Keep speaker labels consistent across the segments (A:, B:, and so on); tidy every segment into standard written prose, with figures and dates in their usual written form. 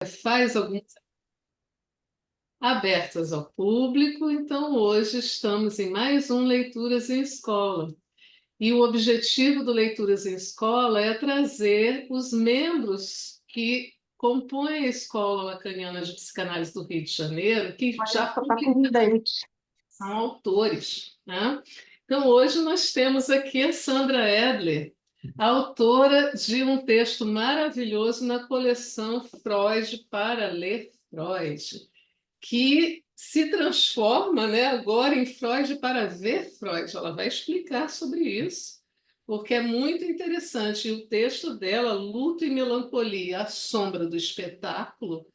A: Faz algumas abertas ao público, então hoje estamos em mais um Leituras em Escola. E o objetivo do Leituras em Escola é trazer os membros que compõem a Escola Lacaniana de Psicanálise do Rio de Janeiro, que já
B: Tá com
A: publicaram,
B: dente.
A: são autores, né? Então hoje nós temos aqui a Sandra Edler, autora de um texto maravilhoso na coleção Freud para ler Freud, que se transforma, né, agora em Freud para ver Freud. Ela vai explicar sobre isso, porque é muito interessante. E o texto dela, Luto e Melancolia, a sombra do espetáculo,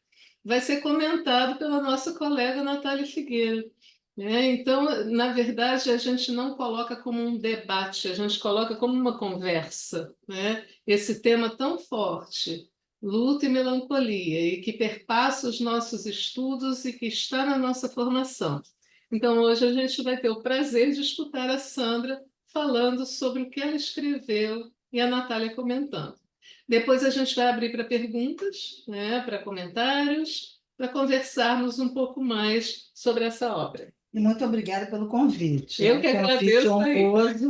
A: vai ser comentado pela nossa colega Natália Figueira. Né? Então, na verdade, a gente não coloca como um debate, a gente coloca como uma conversa, né? Esse tema tão forte, luta e melancolia, e que perpassa os nossos estudos e que está na nossa formação. Então, hoje a gente vai ter o prazer de escutar a Sandra falando sobre o que ela escreveu e a Natália comentando. Depois a gente vai abrir para perguntas, né, para comentários, para conversarmos um pouco mais sobre essa obra.
B: E muito obrigada pelo convite. É
A: Eu
B: um
A: que
B: convite
A: agradeço aí.
B: honroso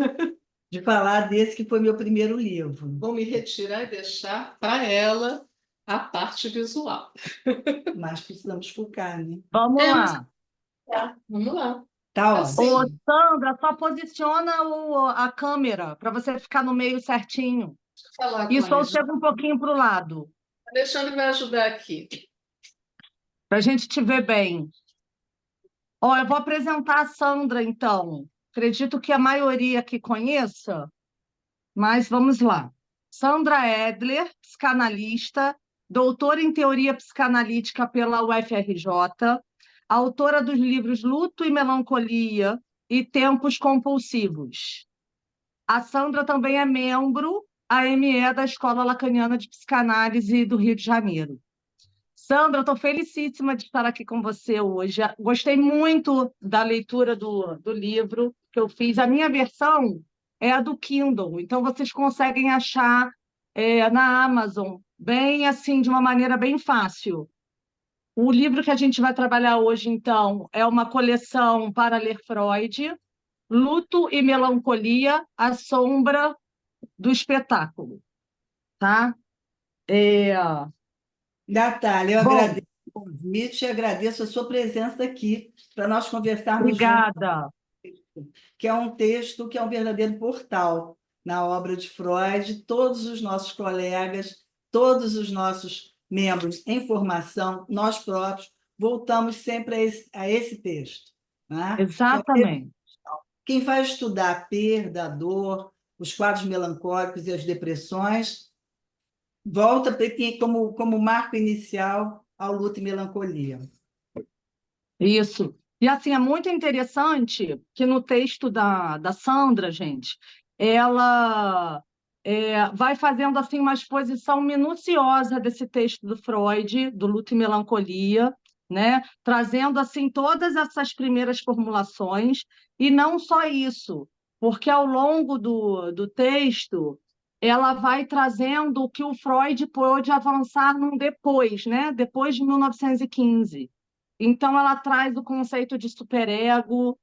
B: de falar desse que foi meu primeiro livro.
A: Vou me retirar e deixar para ela a parte visual.
B: Mas precisamos focar, né?
C: Vamos
A: Mas
C: lá.
A: tá, vamos lá.
B: Tá
A: Assim,
C: Ô,
B: ótimo.
C: Sandra, só posiciona a câmera para você ficar no meio certinho.
A: deixa eu falar
C: E
A: com
C: o
A: a
C: som
A: Alexandre.
C: chega um pouquinho para o lado,
A: Alexandre vai ajudar aqui.
C: para a gente te ver bem. Ó, eu vou apresentar a Sandra, então. Acredito que a maioria que conheça, mas vamos lá. Sandra Edler, psicanalista, doutora em teoria psicanalítica pela UFRJ, autora dos livros Luto e Melancolia e Tempos Compulsivos. A Sandra também é membro AME da Escola Lacaniana de Psicanálise do Rio de Janeiro. Sandra, estou felicíssima de estar aqui com você hoje. Gostei muito da leitura do livro que eu fiz. A minha versão é a do Kindle, então vocês conseguem achar na Amazon, bem assim, de uma maneira bem fácil. O livro que a gente vai trabalhar hoje, então, é uma coleção para ler Freud, Luto e Melancolia, a sombra do espetáculo, tá? É,
B: Natália, eu
C: Bom,
B: agradeço o convite e agradeço a sua presença aqui para nós conversarmos juntos,
C: obrigada.
B: que é um texto que é um verdadeiro portal na obra de Freud. Todos os nossos colegas, todos os nossos membros em formação, nós próprios, voltamos sempre a esse texto, né? Que é um texto.
C: Exatamente.
B: Quem vai estudar a perda, a dor, os quadros melancólicos e as depressões, volta como marco inicial ao luto e melancolia.
C: Isso. E assim, é muito interessante que no texto da Sandra, gente, ela vai fazendo assim uma exposição minuciosa desse texto do Freud, do Luto e Melancolia, né? Trazendo assim todas essas primeiras formulações, e não só isso, porque ao longo do texto ela vai trazendo o que o Freud pôde avançar num depois, né? Depois de 1915. Então, ela traz o conceito de superego,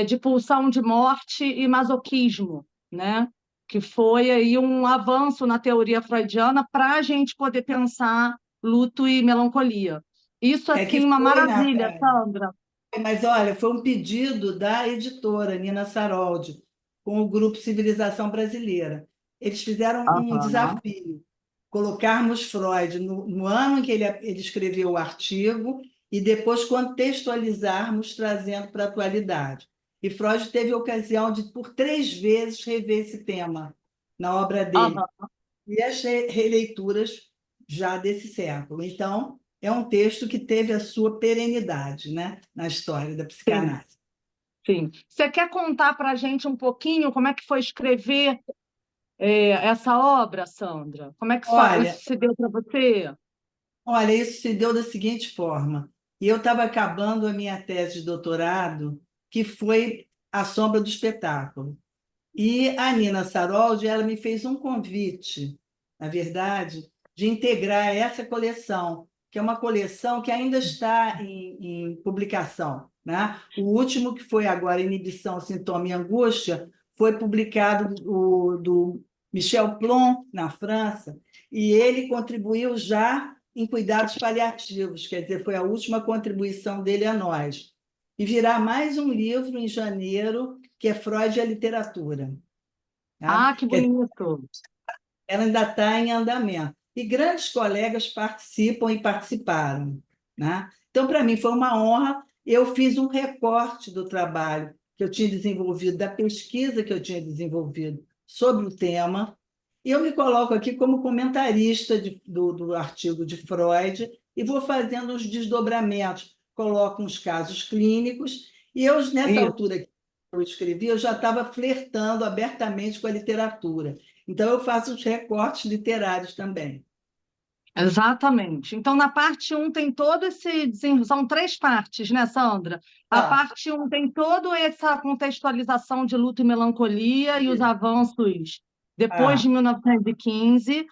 C: de pulsão de morte e masoquismo, né? Que foi aí um avanço na teoria freudiana para a gente poder pensar luto e melancolia. Isso,
B: É que
C: assim, uma
B: foi,
C: maravilha,
B: Natália.
C: Sandra.
B: Mas olha, foi um pedido da editora Nina Saroldi, com o grupo Civilização Brasileira. Eles fizeram um
C: Aham.
B: desafio, colocarmos Freud no ano em que ele escreveu o artigo e depois contextualizarmos, trazendo para a atualidade. E Freud teve a ocasião de, por 3 vezes, rever esse tema na obra dele,
C: Aham.
B: e as releituras já desse século. Então, é um texto que teve a sua perenidade, né, na história da
C: Sim,
B: psicanálise.
C: sim. Você quer contar para a gente um pouquinho como é que foi escrever essa obra, Sandra? Como é que
B: Olha,
C: isso se deu para você?
B: olha, isso se deu da seguinte forma. E eu estava acabando a minha tese de doutorado, que foi A Sombra do Espetáculo. E a Nina Saroldi, ela me fez um convite, na verdade, de integrar essa coleção, que é uma coleção que ainda está em publicação, né? O último, que foi agora Inibição, Sintoma e Angústia, foi publicado do Michel Plon, na França, e ele contribuiu já em cuidados paliativos, quer dizer, foi a última contribuição dele a nós. E virá mais um livro em janeiro, que é Freud e a Literatura. Tá?
C: Ah, que bonito.
B: Ela ainda está em andamento. E grandes colegas participam e participaram. Né? Então, para mim, foi uma honra. Eu fiz um recorte do trabalho que eu tinha desenvolvido, da pesquisa que eu tinha desenvolvido sobre o tema, e eu me coloco aqui como comentarista do artigo de Freud e vou fazendo os desdobramentos, coloco uns casos clínicos, e eu, nessa
C: Isso,
B: altura que eu escrevi, eu já estava flertando abertamente com a literatura. Então, eu faço os recortes literários também.
C: exatamente. Então, na parte um tem todo esse. São três partes, né, Sandra? A
B: Ah,
C: parte um tem toda essa contextualização de luto e melancolia e os avanços depois
B: ah,
C: de 1915.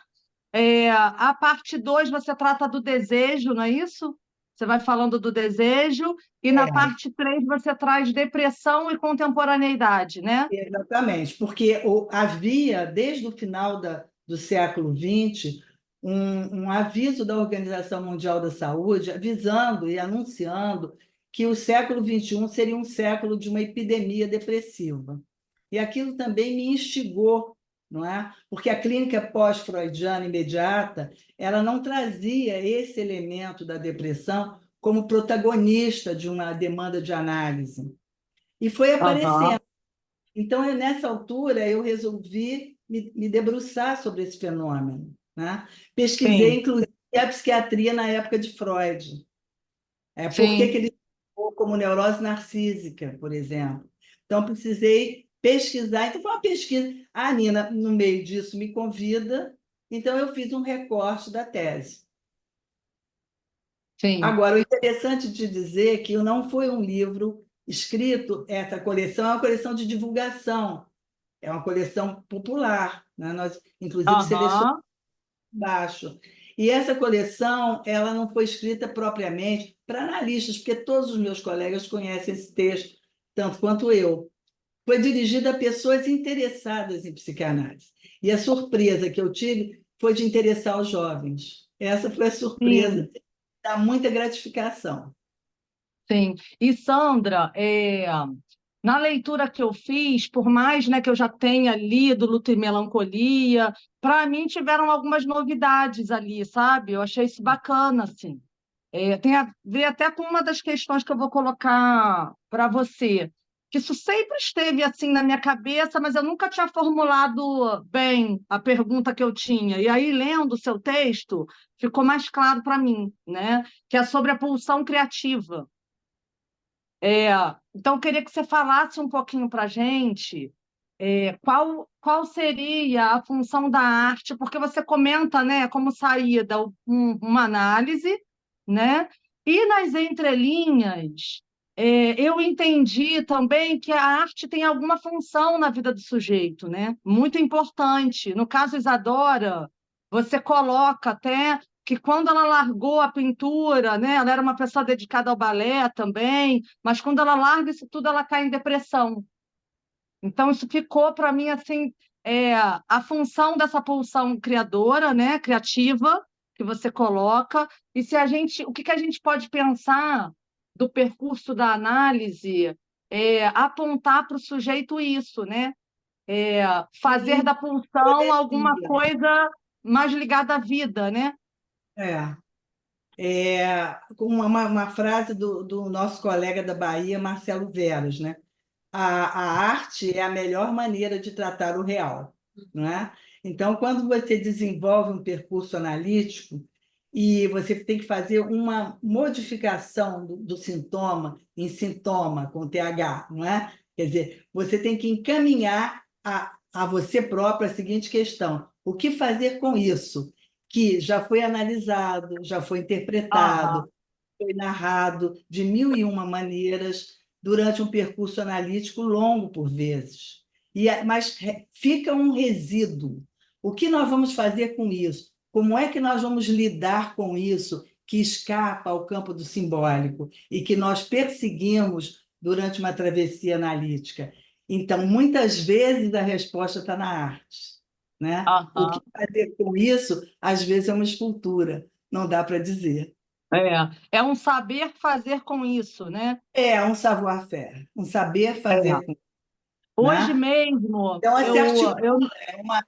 C: A parte 2 você trata do desejo, não é isso? Você vai falando do desejo, e na
B: é,
C: parte 3 você traz depressão e contemporaneidade, né?
B: exatamente, porque havia, desde o final do século XX, um aviso da Organização Mundial da Saúde avisando e anunciando que o século XXI seria um século de uma epidemia depressiva. E aquilo também me instigou, não é? Porque a clínica pós-freudiana imediata, ela não trazia esse elemento da depressão como protagonista de uma demanda de análise. E foi
C: Aham,
B: aparecendo. Então, nessa altura, eu resolvi me debruçar sobre esse fenômeno. Né? Pesquisei,
C: sim,
B: inclusive, a psiquiatria na época de Freud. Por que
C: sim,
B: ele chamou como neurose narcísica, por exemplo. Então, precisei pesquisar. Então, foi uma pesquisa. A Nina, no meio disso, me convida. Então, eu fiz um recorte da tese.
C: sim.
B: Agora, o interessante de dizer é que não foi um livro escrito, essa coleção é uma coleção de divulgação. É uma coleção popular, né? Nós, inclusive, selecionamos
C: Aham,
B: baixo. E essa coleção, ela não foi escrita propriamente para analistas, porque todos os meus colegas conhecem esse texto, tanto quanto eu. Foi dirigida a pessoas interessadas em psicanálise. E a surpresa que eu tive foi de interessar os jovens. Essa foi a
C: sim.
B: surpresa, dá muita gratificação.
C: Sim. E Sandra, na leitura que eu fiz, por mais, né, que eu já tenha lido Luto e Melancolia, para mim tiveram algumas novidades ali, sabe? Eu achei isso bacana, assim. Tem a ver até com uma das questões que eu vou colocar para você, que isso sempre esteve assim na minha cabeça, mas eu nunca tinha formulado bem a pergunta que eu tinha. E aí, lendo o seu texto, ficou mais claro para mim, né? Que é sobre a pulsão criativa. É, então, eu queria que você falasse um pouquinho para a gente, qual seria a função da arte, porque você comenta, né, como saída uma análise, né? E nas entrelinhas, eu entendi também que a arte tem alguma função na vida do sujeito, né? Muito importante. No caso Isadora, você coloca até que quando ela largou a pintura, né, ela era uma pessoa dedicada ao balé também, mas quando ela larga isso tudo, ela cai em depressão. Então, isso ficou para mim assim, a função dessa pulsão criadora, né, criativa, que você coloca, e se a gente, o que que a gente pode pensar do percurso da análise, apontar para o sujeito isso, né? Fazer
B: E
C: da pulsão alguma
B: poesia.
C: coisa mais ligada à vida, né?
B: É. Com uma frase do nosso colega da Bahia, Marcelo Veras, né? A arte é a melhor maneira de tratar o real, não é? Então, quando você desenvolve um percurso analítico e você tem que fazer uma modificação do sintoma em sintoma, com TH, não é? Quer dizer, você tem que encaminhar a você próprio a seguinte questão: o que fazer com isso? Que já foi analisado, já foi
C: Aham,
B: interpretado, foi narrado de mil e uma maneiras durante um percurso analítico longo, por vezes. Mas fica um resíduo. O que nós vamos fazer com isso? Como é que nós vamos lidar com isso que escapa ao campo do simbólico e que nós perseguimos durante uma travessia analítica. Então, muitas vezes a resposta está na arte, né? O que
C: Aham.
B: fazer com isso, às vezes, é uma escultura, não dá para dizer.
C: É um saber fazer com isso, né?
B: É um savoir-faire, um saber
C: É.
B: fazer com,
C: Hoje
B: né?
C: mesmo,
B: Então, se
C: eu
B: articula,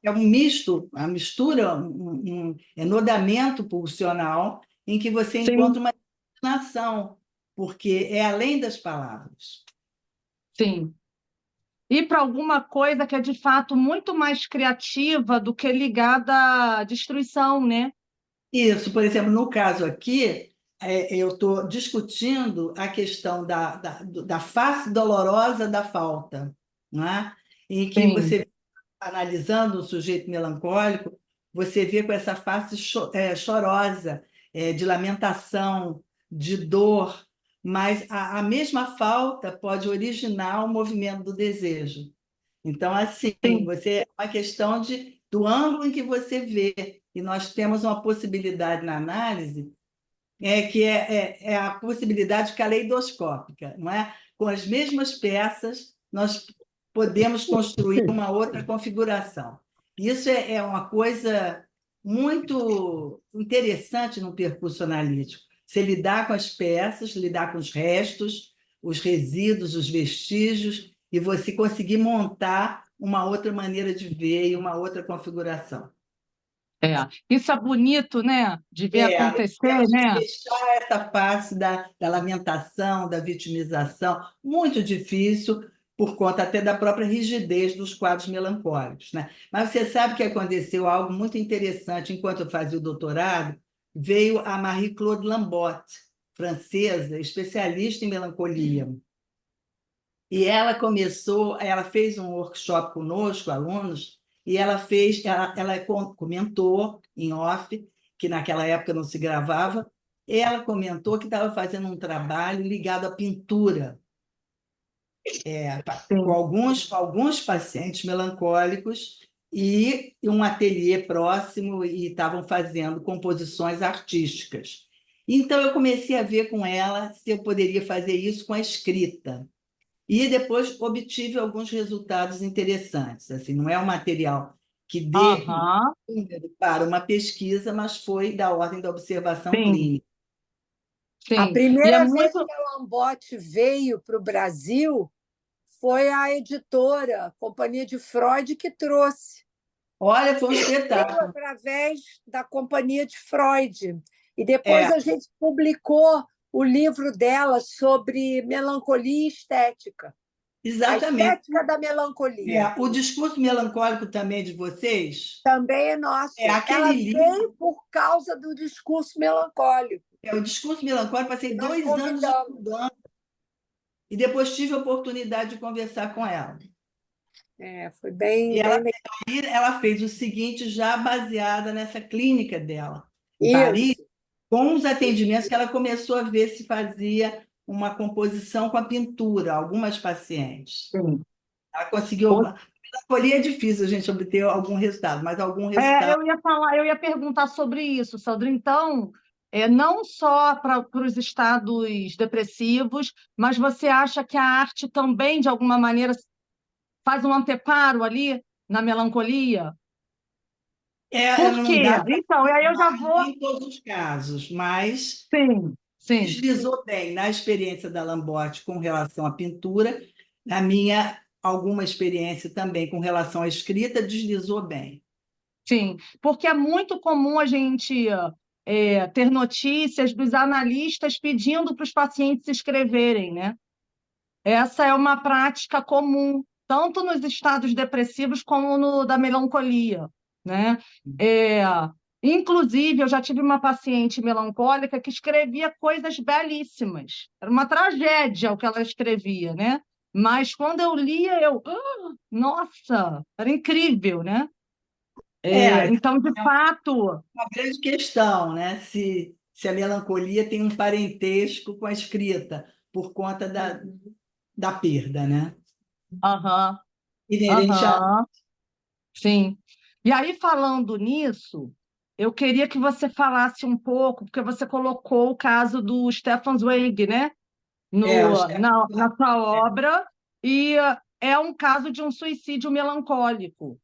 B: é um misto, uma mistura, um enodamento pulsional em que você
C: sim,
B: encontra uma nação, porque é além das palavras.
C: sim. Ir para alguma coisa que é de fato muito mais criativa do que ligada à destruição, né?
B: Isso, por exemplo, no caso aqui, eu estou discutindo a questão da face dolorosa da falta, não é? Em que
C: Sim,
B: você, analisando o sujeito melancólico, você vê com essa face chorosa, de lamentação, de dor, mas a mesma falta pode originar o movimento do desejo. Então, assim,
C: sim.
B: você é uma questão do ângulo em que você vê, e nós temos uma possibilidade na análise, que é a possibilidade caleidoscópica, não é? Com as mesmas peças, nós podemos construir uma outra configuração. Isso é uma coisa muito interessante no percurso analítico. Você lidar com as peças, lidar com os restos, os resíduos, os vestígios, e você conseguir montar uma outra maneira de ver e uma outra configuração.
C: É. Isso é bonito, né? De ver acontecer,
B: Temos que
C: né?
B: deixar essa parte da lamentação, da vitimização, muito difícil, por conta até da própria rigidez dos quadros melancólicos, né? Mas você sabe que aconteceu algo muito interessante. Enquanto eu fazia o doutorado, veio a Marie-Claude Lambot, francesa, especialista em melancolia. E ela fez um workshop conosco, alunos, e ela comentou em off, que naquela época não se gravava, ela comentou que estava fazendo um trabalho ligado à pintura, com
C: Sim,
B: alguns pacientes melancólicos e um ateliê próximo e estavam fazendo composições artísticas. Então eu comecei a ver com ela se eu poderia fazer isso com a escrita. E depois obtive alguns resultados interessantes. Assim, não é um material que dê
C: aham,
B: número para uma pesquisa, mas foi da ordem da observação
C: sim,
B: clínica.
D: A
C: sim. E é
D: primeira vez
C: muito.
D: que a Lambotte veio para o Brasil foi a editora, a Companhia de Freud, que trouxe.
B: Olha, foi um
D: Veio
B: espetáculo.
D: através da Companhia de Freud. E depois
B: É,
D: a gente publicou o livro dela sobre melancolia e estética. A
B: exatamente.
D: estética da melancolia.
B: O discurso melancólico também de vocês
D: Também é
B: é
D: nosso.
B: aquele
D: Ela
B: livro.
D: veio por causa do discurso melancólico.
B: O discurso melancólico, passei
D: Nós
B: 2 anos
D: convidamos.
B: estudando e depois tive a oportunidade de conversar com ela.
D: Foi
B: E
D: bem,
B: ela,
D: bem
B: ela fez o seguinte, já baseada nessa clínica dela, em Paris,
D: isso.
B: com os atendimentos que ela começou a ver se fazia uma composição com a pintura, algumas pacientes.
C: Sim.
B: Ela conseguiu. Melancolia é difícil a gente obter algum resultado, mas algum
C: É,
B: resultado.
C: eu ia perguntar sobre isso, Sandra. Então, não só para os estados depressivos, mas você acha que a arte também, de alguma maneira, faz um anteparo ali na melancolia? Por
B: Não
C: quê?
B: dá para
C: Então, e aí eu já
B: afirmar
C: vou.
B: em todos os casos, mas
C: Sim, sim,
B: deslizou bem na experiência da Lambotte com relação à pintura, na minha alguma experiência também com relação à escrita, deslizou bem.
C: sim. Porque é muito comum a gente ter notícias dos analistas pedindo para os pacientes escreverem, né? Essa é uma prática comum, tanto nos estados depressivos como no da melancolia, né? É, inclusive, eu já tive uma paciente melancólica que escrevia coisas belíssimas. Era uma tragédia o que ela escrevia, né? Mas quando eu lia, nossa, era incrível, né?
B: É,
C: Então, de
B: é
C: fato,
B: uma grande questão, né? Se a melancolia tem um parentesco com a escrita, por conta da perda, né?
C: aham,
B: Inerente a.
C: aham, sim. E aí, falando nisso, eu queria que você falasse um pouco, porque você colocou o caso do Stefan Zweig, né?
B: O
C: no,
B: Stefan
C: na sua
B: Zweig.
C: obra, e é um caso de um suicídio melancólico.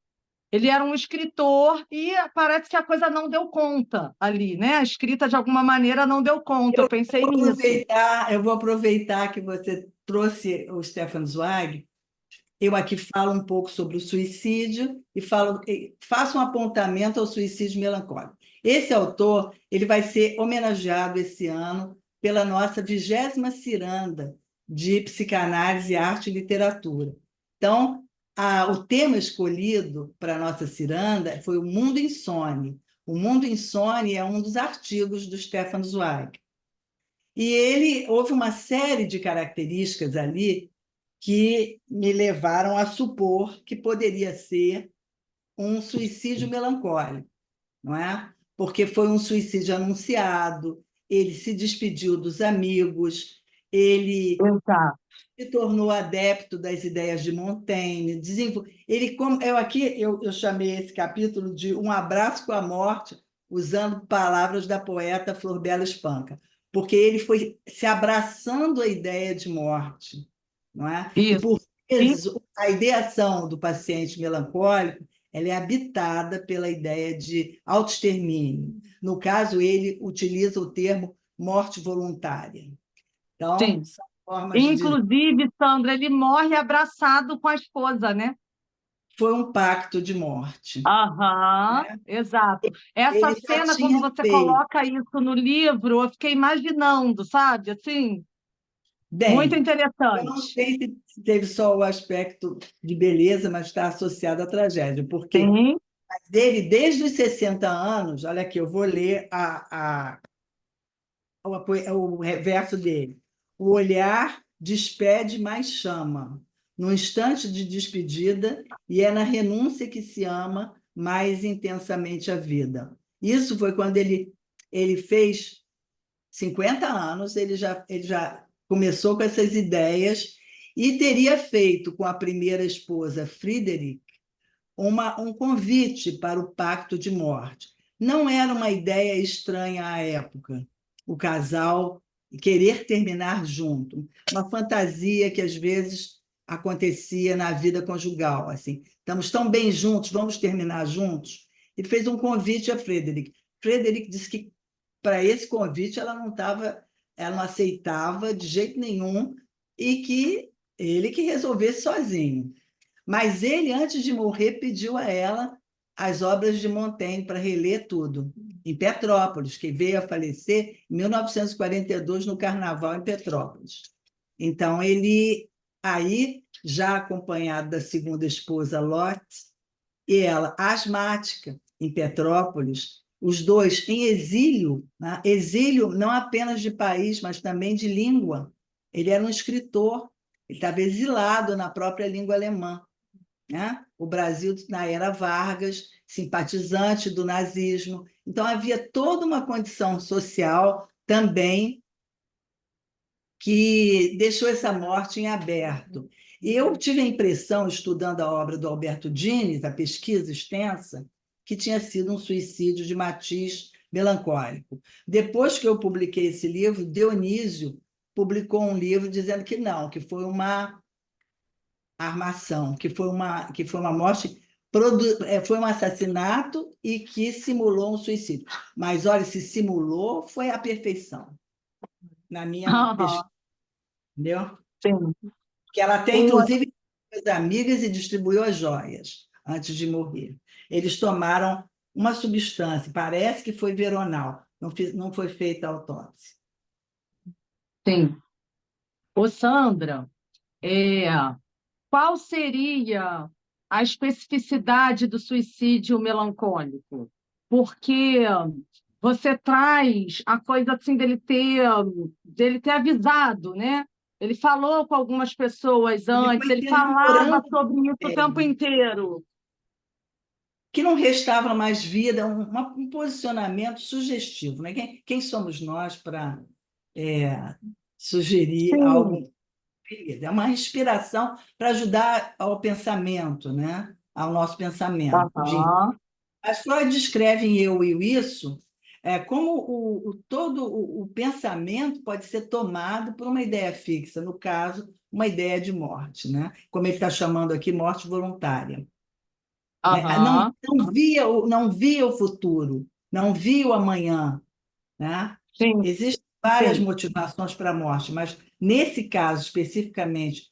C: Ele era um escritor e parece que a coisa não deu conta ali, né? A escrita, de alguma maneira, não deu conta. Eu pensei nisso.
B: Eu vou aproveitar que você trouxe o Stefan Zweig. Eu aqui falo um pouco sobre o suicídio faço um apontamento ao suicídio melancólico. Esse autor, ele vai ser homenageado esse ano pela nossa 20ª Ciranda de Psicanálise, Arte e Literatura. Então, o tema escolhido para a nossa ciranda foi o Mundo Insone. O Mundo Insone é um dos artigos do Stefan Zweig. E houve uma série de características ali que me levaram a supor que poderia ser um suicídio melancólico, não é? Porque foi um suicídio anunciado, ele se despediu dos amigos, ele
C: Exato.
B: se tornou adepto das ideias de Montaigne, eu chamei esse capítulo de Um Abraço com a Morte, usando palavras da poeta Flor Bela Espanca, porque ele foi se abraçando à ideia de morte, não é? E
C: Isso.
B: por vezes a ideação do paciente melancólico ela é habitada pela ideia de autoextermínio. No caso, ele utiliza o termo morte voluntária. Então,
C: Sim.
B: são formas de dizer.
C: Inclusive, Sandra, ele morre abraçado com a esposa, né?
B: Foi um pacto de morte,
C: Aham,
B: né?
C: exato. Essa
B: Ele já
C: cena, quando
B: tinha
C: você
B: feito.
C: coloca isso no livro, eu fiquei imaginando, sabe? Assim, muito
B: Bem, eu não
C: interessante.
B: sei se teve só o aspecto de beleza, mas está associado à tragédia, porque
C: Sim,
B: dele, desde os 60 anos, olha aqui, eu vou ler o verso dele. O olhar despede, mas chama. No instante de despedida, e é na renúncia que se ama mais intensamente a vida. Isso foi quando ele fez 50 anos, ele já começou com essas ideias e teria feito com a primeira esposa, Friedrich, um convite para o pacto de morte. Não era uma ideia estranha à época, o casal querer terminar junto, uma fantasia que às vezes acontecia na vida conjugal, assim, estamos tão bem juntos, vamos terminar juntos. Ele fez um convite a Frederick. Frederick disse que para esse convite ela não aceitava de jeito nenhum e que ele que resolvesse sozinho. Mas ele, antes de morrer, pediu a ela as obras de Montaigne para reler tudo, em Petrópolis, que veio a falecer em 1942, no Carnaval, em Petrópolis. Então, aí, já acompanhado da segunda esposa, Lotte, e ela, asmática, em Petrópolis, os dois em exílio, né? Exílio não apenas de país, mas também de língua. Ele era um escritor, ele estava exilado na própria língua alemã, né? O Brasil, na era Vargas, simpatizante do nazismo. Então, havia toda uma condição social também que deixou essa morte em aberto. E eu tive a impressão, estudando a obra do Alberto Dines, a pesquisa extensa, que tinha sido um suicídio de matiz melancólico. Depois que eu publiquei esse livro, Dionísio publicou um livro dizendo que não, que foi uma armação, que foi uma morte, foi um assassinato e que simulou um suicídio. Mas, olha, se simulou, foi a perfeição, na minha
C: aham,
B: pesquisa, entendeu?
C: sim.
B: Que ela até,
C: O-
B: inclusive, as amigas e distribuiu as joias antes de morrer. Eles tomaram uma substância, parece que foi veronal, não foi feita a autópsia.
C: sim. Ô, Sandra, é, qual seria a especificidade do suicídio melancólico? Porque você traz a coisa assim dele ter avisado, né? Ele falou com algumas pessoas
B: Ele
C: antes,
B: foi
C: ele
B: tendo
C: falava
B: morando
C: sobre isso o tempo inteiro.
B: que não restava mais vida, um posicionamento sugestivo, né? Quem somos nós para sugerir
C: Sim,
B: algo? É uma inspiração para ajudar ao pensamento, né? Ao nosso pensamento.
C: aham,
B: As Freud descreve em Eu e o Isso como todo o pensamento pode ser tomado por uma ideia fixa, no caso, uma ideia de morte, né? Como ele está chamando aqui, morte voluntária. Né?
C: Aham,
B: Não via o futuro, não via o amanhã, né?
C: sim,
B: Existem várias
C: sim.
B: motivações para a morte, mas nesse caso especificamente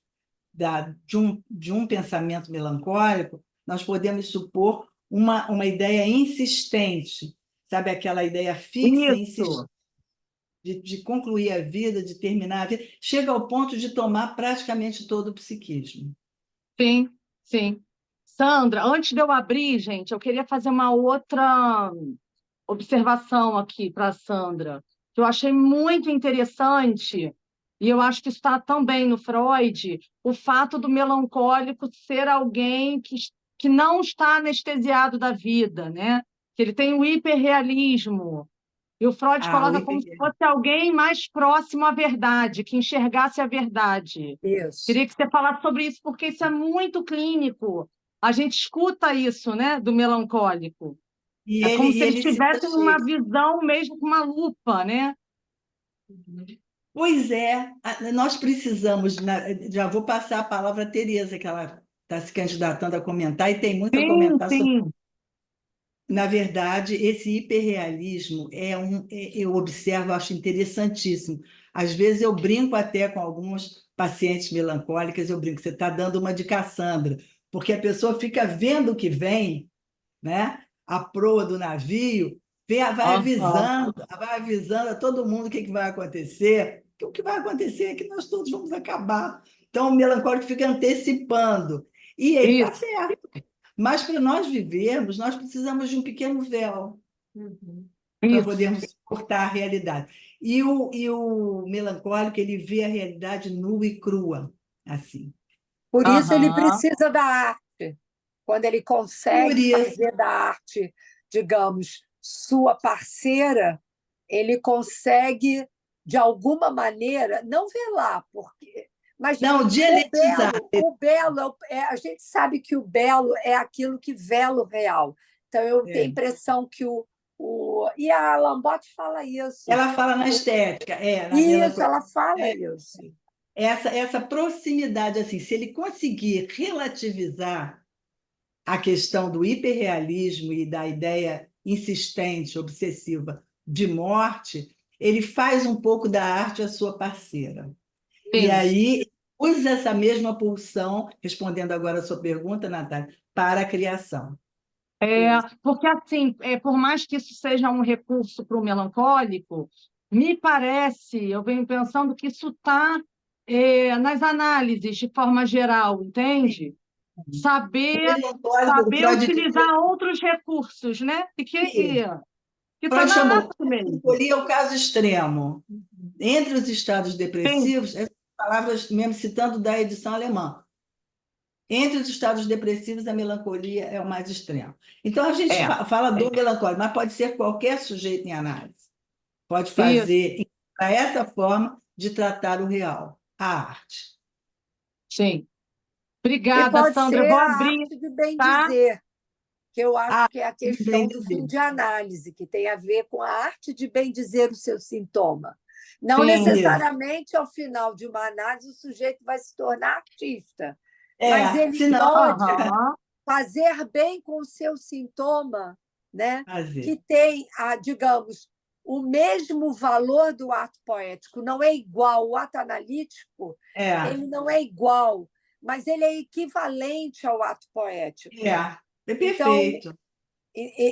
B: de um pensamento melancólico, nós podemos supor uma ideia insistente, sabe, aquela ideia fixa, insistente
C: Isso,
B: de concluir a vida, de terminar a vida, chega ao ponto de tomar praticamente todo o psiquismo.
C: sim, sim. Sandra, antes de eu abrir, gente, eu queria fazer uma outra observação aqui para a Sandra, que eu achei muito interessante, e eu acho que está também no Freud, o fato do melancólico ser alguém que não está anestesiado da vida, né? Que ele tem o hiperrealismo. E o Freud
B: Ah, o
C: coloca como se fosse alguém mais próximo à verdade, que enxergasse a verdade.
D: Isso.
C: Queria que você falasse sobre isso, porque isso é muito clínico. A gente escuta isso, né, do melancólico. É como se eles
B: ele cita
C: tivessem uma
B: Shakespeare.
C: visão mesmo com uma lupa, né?
B: Pois é, nós precisamos, já vou passar a palavra à Tereza, que ela está se candidatando a comentar, e tem muito a
C: Sim,
B: comentar sobre.
C: sim,
B: Na verdade, esse hiperrealismo eu observo, acho interessantíssimo. Às vezes eu brinco até com algumas pacientes melancólicas, eu brinco, você está dando uma de Cassandra, porque a pessoa fica vendo o que vem, né? A proa do navio,
C: aham,
B: vai avisando a todo mundo o que vai acontecer. Que o que vai acontecer é que nós todos vamos acabar. Então, o melancólico fica antecipando. E ele está
C: isso,
B: certo. Mas para nós vivermos, nós precisamos de um pequeno véu para
C: isso.
B: podermos cortar a realidade. E o melancólico, ele vê a realidade nua e crua, assim.
D: Por isso ele
C: Aham,
D: precisa da arte. Quando ele
B: Por
D: consegue
B: isso,
D: fazer da arte, digamos, sua parceira, ele consegue, de alguma maneira, não velar, porque. Mas
B: não, dialetizar.
D: o belo a gente sabe que o belo é aquilo que vela o real. Então, eu tenho a
B: É.
D: impressão que e a Lambotte fala isso.
B: Ela fala na estética, na
D: Isso,
B: melancolia.
D: ela fala
B: É,
D: isso.
B: essa proximidade, assim, se ele conseguir relativizar a questão do hiperrealismo e da ideia insistente, obsessiva de morte, ele faz um pouco da arte a sua parceira. E
C: sim.
B: aí usa essa mesma pulsão, respondendo agora a sua pergunta, Natália, para a criação.
C: É, porque, assim, por mais que isso seja um recurso para o melancólico, me parece, eu venho pensando que isso está nas análises de forma geral, entende?
B: O
C: Saber,
B: melancólico, o
C: saber
B: Freud dizia
C: utilizar outros recursos, né?
B: que
C: Que está
B: Freud
C: na
B: chamou
C: arte mesmo.
B: melancolia o caso extremo. Entre os estados
C: Sim,
B: depressivos, essas palavras, mesmo citando da edição alemã, entre os estados depressivos, a melancolia é o mais extremo. Então, a gente
C: é,
B: fala do melancólico, mas pode ser qualquer sujeito em análise. Pode
C: isso,
B: fazer essa forma de tratar o real, a arte.
C: sim.
D: E
C: Obrigada,
D: pode
C: Sandra. Eu
D: ser
C: vou
D: a
C: abrir,
D: arte de bem
C: tá?
D: dizer, que eu acho
B: A
D: que é a
B: arte de bem
D: questão do fim
B: dizer.
D: de análise, que tem a ver com a arte de bem dizer o seu sintoma. Não
C: Sim.
B: Isso.
D: necessariamente ao final de uma análise o sujeito vai se tornar artista, mas ele
B: Senão,
D: pode
C: Aham,
D: fazer bem com o seu sintoma, né?
B: fazer.
D: Que tem, digamos, o mesmo valor do ato poético, não é igual. O ato analítico
B: É,
D: ele não é igual, mas ele é equivalente ao ato poético.
B: é
D: Então,
B: perfeito.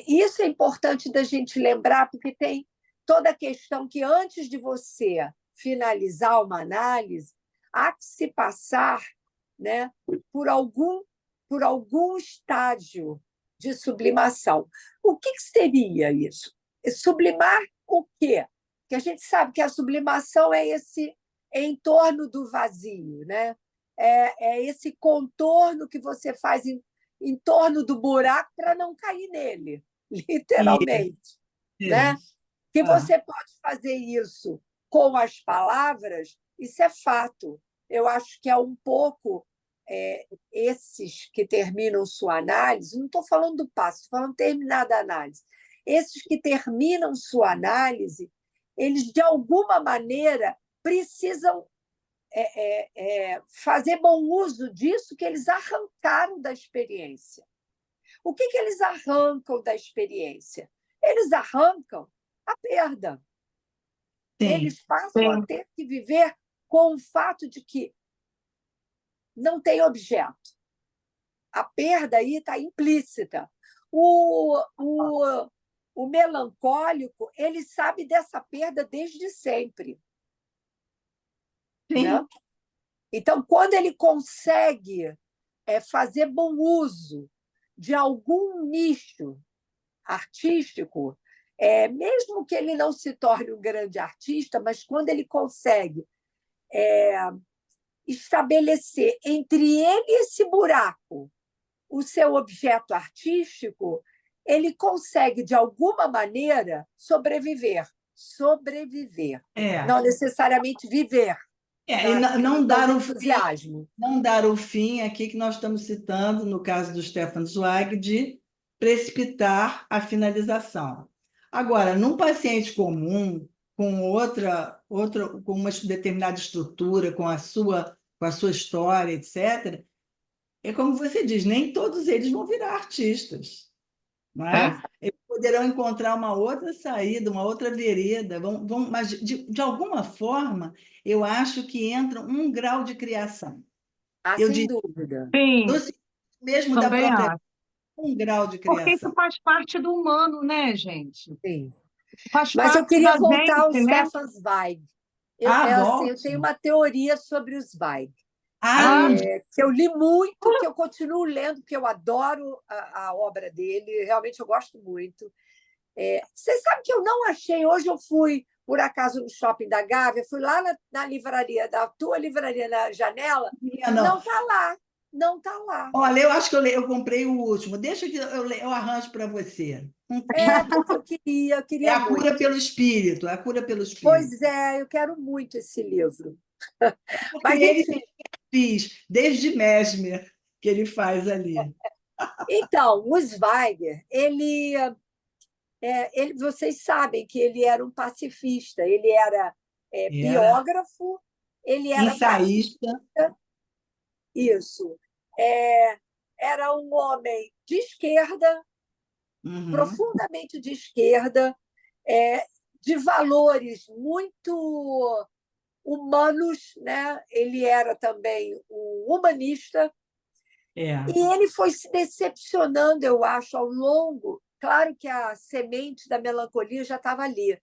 D: isso é importante da gente lembrar, porque tem toda a questão que, antes de você finalizar uma análise, há que se passar, né, por algum, por algum estágio de sublimação. O que seria isso? Sublimar o quê? Porque a gente sabe que a sublimação é esse em torno do vazio, né? É esse contorno que você faz em torno do buraco para não cair nele,
B: Isso,
D: literalmente, né?
B: isso.
D: Que
B: Ah,
D: você pode fazer isso com as palavras, isso é fato. Eu acho que é um pouco esses que terminam sua análise, não estou falando do passo, estou falando terminada a análise, esses que terminam sua análise, eles, de alguma maneira, precisam fazer bom uso disso que eles arrancaram da experiência. O que eles arrancam da experiência? Eles arrancam a perda.
B: Sim,
D: Eles passam a ter que viver com o fato de que não tem objeto. A perda aí está implícita. O melancólico, ele sabe dessa perda desde sempre.
B: sim.
D: Né? Então, quando ele consegue fazer bom uso de algum nicho artístico, mesmo que ele não se torne um grande artista, mas quando ele consegue estabelecer entre ele e esse buraco o seu objeto artístico, ele consegue, de alguma maneira, sobreviver. Sobreviver. Não necessariamente viver.
B: E não dar o fim,
D: entusiasmo.
B: não dar o fim aqui que nós estamos citando, no caso do Stefan Zweig, de precipitar a finalização. Agora, num paciente comum, com com uma determinada estrutura, com a sua história, etc., é como você diz, nem todos eles vão virar artistas, não é? Eles poderão encontrar uma outra saída, uma outra vereda, mas de alguma forma, eu acho que entra um grau de criação. Eu
D: sem
B: diria,
D: dúvida.
C: Sim,
B: mesmo da
C: também
B: própria
C: acho.
B: um grau de
C: Porque isso
B: criação.
C: faz parte do humano, né, gente?
D: Sim.
C: Faz
D: Mas eu
C: parte
D: queria
C: da
D: voltar ao
C: gente, né?
D: Stefan Zweig.
B: Volte.
D: Eu tenho uma teoria sobre o Zweig,
C: Ah,
D: que eu li muito, que eu continuo lendo, porque eu adoro a obra dele, realmente eu gosto muito. Vocês sabem que eu não achei, hoje eu fui, por acaso, no shopping da Gávea, fui lá na livraria, da tua livraria na janela, não está lá, não está lá.
B: Olha, eu acho que eu comprei o último. Deixa que eu arranjo para você.
D: Porque eu queria
B: É a
D: muito.
B: cura pelo espírito, é a cura pelo espírito.
D: Pois é, eu quero muito esse livro.
B: Porque
D: Mas,
B: ele
D: enfim.
B: fez, desde Mesmer, que ele faz ali.
D: Então, o Zweig, vocês sabem que ele era um pacifista, ele era biógrafo, ele era
B: ensaísta.
D: pacifista, isso. Era um homem de esquerda, profundamente de esquerda, de valores muito humanos, né? Ele era também um humanista, e ele foi se decepcionando, eu acho, ao longo. Claro que a semente da melancolia já estava ali,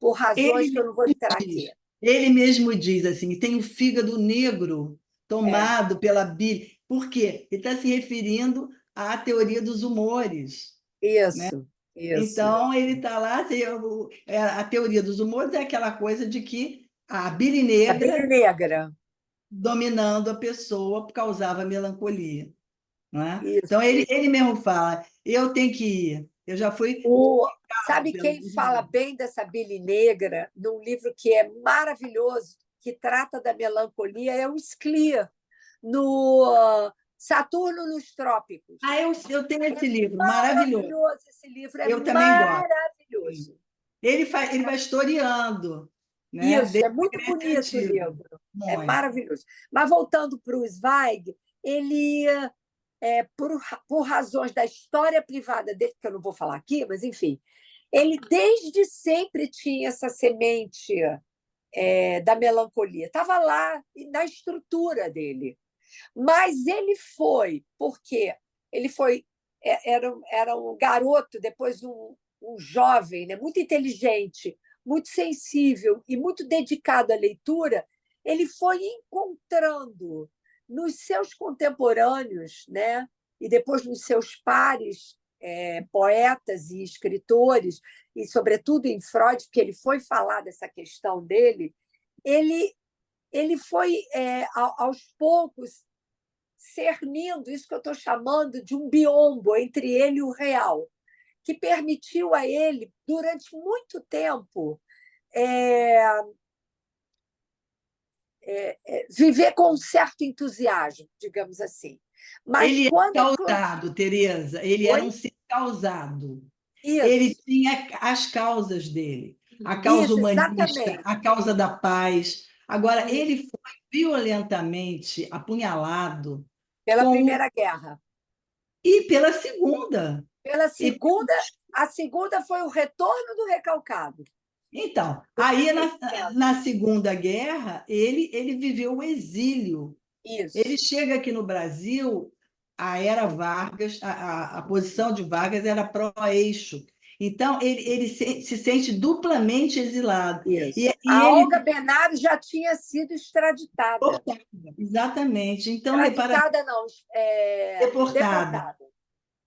D: por razões que eu não vou entrar aqui.
B: Ele mesmo diz assim, tem o fígado negro tomado pela bile. Por quê? Ele está se referindo à teoria dos humores.
D: Isso,
B: né?
D: isso.
B: Então, ele está lá, a teoria dos humores é aquela coisa de que a bile negra dominando a pessoa causava melancolia. Não é? Então, ele mesmo fala, eu tenho que ir. Eu já fui...
D: Sabe quem fala bem dessa bile negra num livro que é maravilhoso, que trata da melancolia, é o Scliar, no Saturno nos Trópicos.
B: Eu tenho esse livro, maravilhoso.
D: Esse livro é
B: eu também
D: maravilhoso.
B: Gosto. Ele vai historiando. Né?
D: Isso,
B: Desde
D: é muito bonito o livro. É maravilhoso. Mas voltando para o Zweig, ele, por razões da história privada dele, que eu não vou falar aqui, mas enfim, ele desde sempre tinha essa semente da melancolia. Estava lá na estrutura dele. Mas ele foi, porque ele foi, era um garoto, depois um jovem, né, muito inteligente, muito sensível e muito dedicado à leitura, ele foi encontrando nos seus contemporâneos, né, e depois nos seus pares, poetas e escritores, e sobretudo em Freud, porque ele foi falar dessa questão dele, ele foi, aos poucos, cernindo isso que eu estou chamando de um biombo entre ele e o real, que permitiu a ele, durante muito tempo, viver com um certo entusiasmo, digamos assim. Mas
B: Ele
D: quando
B: é causado, Tereza, ele era um ser causado. Ele
D: Isso,
B: tinha as causas dele, a causa
D: isso,
B: humanista,
D: exatamente.
B: a causa da paz. Agora,
D: Isso,
B: ele foi violentamente apunhalado
D: pela
B: com
D: Primeira Guerra.
B: e pela segunda.
D: Pela
B: E,
D: segunda, a segunda foi o retorno do recalcado.
B: então,
D: Do
B: aí
D: ressentimento.
B: na Segunda Guerra, ele viveu o exílio. Ele
D: Isso.
B: chega aqui no Brasil, a era Vargas, a posição de Vargas era pró-eixo. Então, ele se sente duplamente exilado.
D: Isso.
B: E
D: A
B: ele
D: Olga Benário já tinha sido extraditada.
B: deportado, exatamente. Então, para
D: Extraditada, não,
B: deportada.
D: deportada.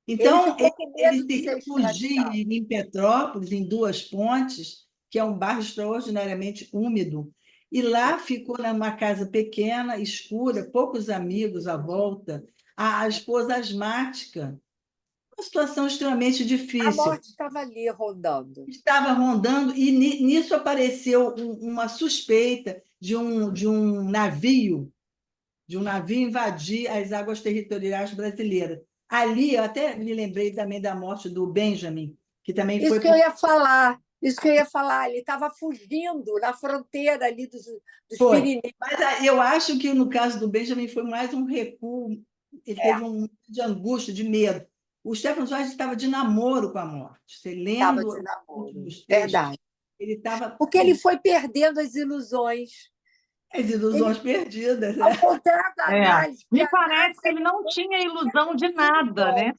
D: Ele
B: Então,
D: ficou com
B: ele
D: medo de
B: se
D: ser
B: refugia
D: extraditado.
B: em Petrópolis, em Duas Pontes, que é um bairro extraordinariamente úmido. E lá ficou numa casa pequena, escura, poucos amigos à volta. A esposa asmática, uma situação extremamente
D: A
B: difícil.
D: morte estava ali rondando.
B: Estava rondando e nisso apareceu uma suspeita de um navio invadir as águas territoriais brasileiras. Ali, eu até me lembrei também da morte do Benjamin, que também
D: Isso
B: foi
D: que eu
B: por...
D: ia falar. Isso que eu ia falar. Ele estava fugindo na fronteira ali dos
B: Foi.
D: Pirineus.
B: Mas eu acho que no caso do Benjamin foi mais um recuo, ele teve um momento de angústia, de medo. O Stefan Zweig estava de namoro com a morte. Você
D: Estava
B: lendo
D: de
B: os
D: namoro.
B: últimos textos,
D: Verdade.
B: ele estava
D: Porque ele foi perdendo as ilusões.
B: as
D: Ele,
B: ilusões perdidas,
D: ao
B: né?
D: contrário da
C: É.
D: análise, que
C: Me
D: a
C: parece
D: análise
C: que ele não tinha ilusão de nada, né?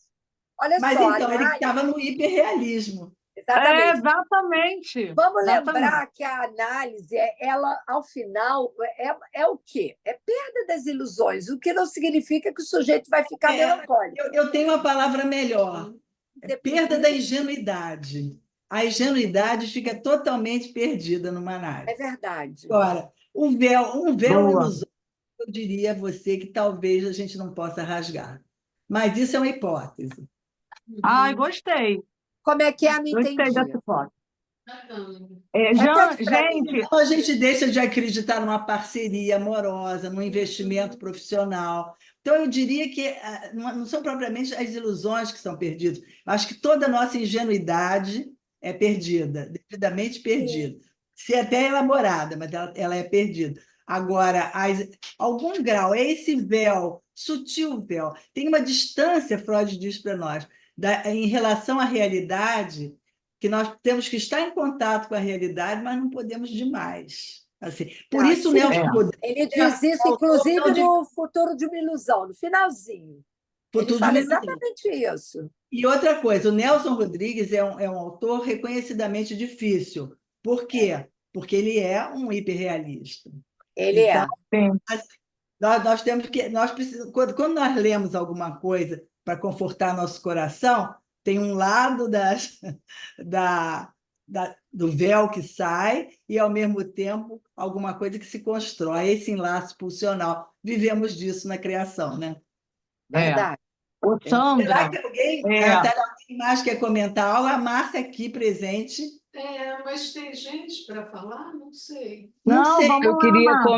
D: olha
B: Mas
D: só, a
B: então, ele
D: análise,
B: estava no hiperrealismo.
C: É,
D: exatamente.
C: exatamente.
D: Vamos
C: Exatamente.
D: lembrar que a análise, ela, ao final, é o quê? É perda das ilusões, o que não significa que o sujeito vai ficar
B: É,
D: melancólico.
B: eu tenho uma palavra melhor. É perda da ingenuidade. A ingenuidade fica totalmente perdida no
D: É
B: análise.
D: verdade.
B: Agora, um véu
C: Boa.
B: ilusório, eu diria a você que talvez a gente não possa rasgar. Mas isso é uma hipótese.
C: Ai, gostei.
D: Como é que é? Não
C: Gostei
D: entendi.
C: dessa foto.
A: Bacana.
C: Jean,
D: Repete para mim.
C: gente,
B: Então, a gente deixa de acreditar numa parceria amorosa, num investimento profissional. Então, eu diria que não são propriamente as ilusões que são perdidas. Eu acho que toda a nossa ingenuidade é perdida, devidamente perdida. Se até elaborada, mas ela é perdida. Agora, algum grau, é esse véu, sutil véu. Tem uma distância, Freud diz para nós, em relação à realidade, que nós temos que estar em contato com a realidade, mas não podemos demais. Assim, por
D: Não,
B: isso, o
D: sim.
B: Nelson
C: é.
B: Rodrigues
D: Ele
B: é
D: diz isso,
B: um autor
D: inclusive,
B: tão de
D: no Futuro de uma Ilusão, no finalzinho. Ele
B: futuro de
D: fala
B: ilusão.
D: exatamente isso.
B: E outra coisa, o Nelson Rodrigues é um autor reconhecidamente difícil. Por quê? Porque ele é um hiperrealista.
D: Ele
B: Então,
D: é.
C: Sim.
B: assim, nós temos que. Nós precisamos, quando nós lemos alguma coisa para confortar nosso coração, tem um lado da, do véu que sai e, ao mesmo tempo, alguma coisa que se constrói, esse enlace pulsional. Vivemos disso na criação, né?
C: É.
D: Verdade.
C: Ô,
B: Será
C: Sandra,
B: que alguém,
C: é,
B: alguém mais quer comentar algo? A Márcia aqui presente.
A: Mas tem gente para falar? Não sei.
B: Não
C: não,
B: sei.
C: vamos lá,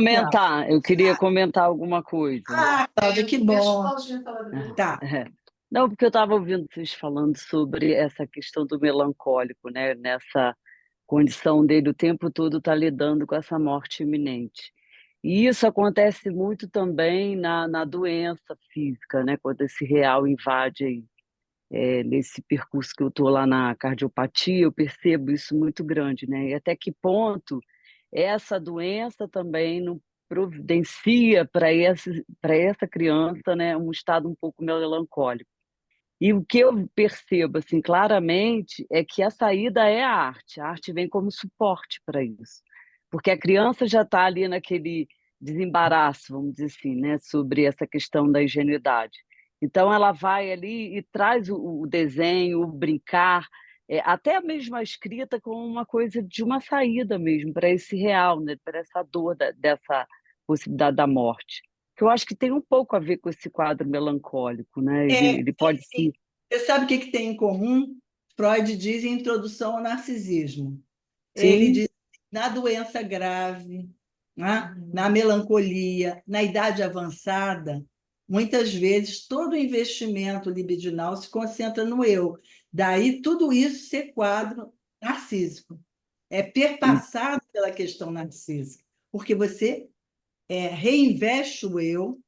C: Márcia.
E: Eu queria comentar alguma coisa.
B: Cláudia, que
A: Deixa o
B: bom.
A: Claudinha falar depois.
B: Tá.
E: Não, porque eu estava ouvindo vocês falando sobre essa questão do melancólico, né? Nessa condição dele o tempo todo estar lidando com essa morte iminente. E isso acontece muito também na doença física, né? Quando esse real invade aí. Nesse percurso que eu estou lá na cardiopatia, eu percebo isso muito grande, né? E até que ponto essa doença também não providencia para essa criança, né, um estado um pouco melancólico. E o que eu percebo assim claramente é que a saída é a arte vem como suporte para isso, porque a criança já está ali naquele desembaraço, vamos dizer assim, né, sobre essa questão da ingenuidade. Então ela vai ali e traz o desenho, o brincar, até mesmo a escrita como uma coisa de uma saída mesmo para esse real, né, para essa dor dessa possibilidade da morte, que eu acho que tem um pouco a ver com esse quadro melancólico, né? Ele pode
B: Sim.
E: se.
B: Você sabe o que tem em comum? Freud diz em Introdução ao Narcisismo. Ele
E: Sim,
B: diz na doença grave, né? Na melancolia, na idade avançada, muitas vezes todo o investimento libidinal se concentra no eu. Daí tudo isso ser quadro narcísico. É perpassado pela questão narcísica, porque você reinveste o eu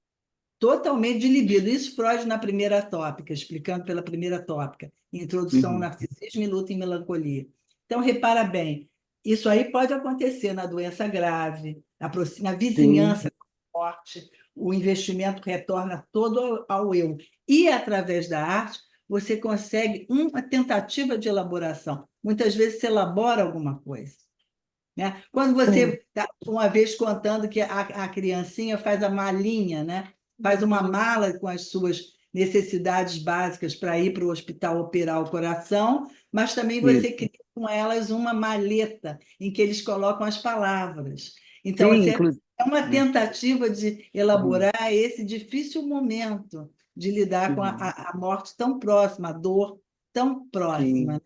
B: totalmente de libido. Isso Freud na primeira tópica, explicando pela primeira tópica, Introdução ao Narcisismo e Luta em Melancolia. Então, repara bem, isso aí pode acontecer na doença grave, na vizinhança com a morte, o investimento retorna todo ao eu. E, através da arte, você consegue uma tentativa de elaboração. Muitas vezes você elabora alguma coisa. Né? Quando você está uma vez contando que a criancinha faz a malinha, né? Faz uma mala com as suas necessidades básicas para ir para o hospital operar o coração, mas também você
E: Isso.
B: cria com elas uma maleta em que eles colocam as palavras. Então,
E: Sim,
B: você
E: inclusive.
B: é uma tentativa de elaborar esse difícil momento de lidar com a morte tão próxima, a dor tão próxima.
E: Sim,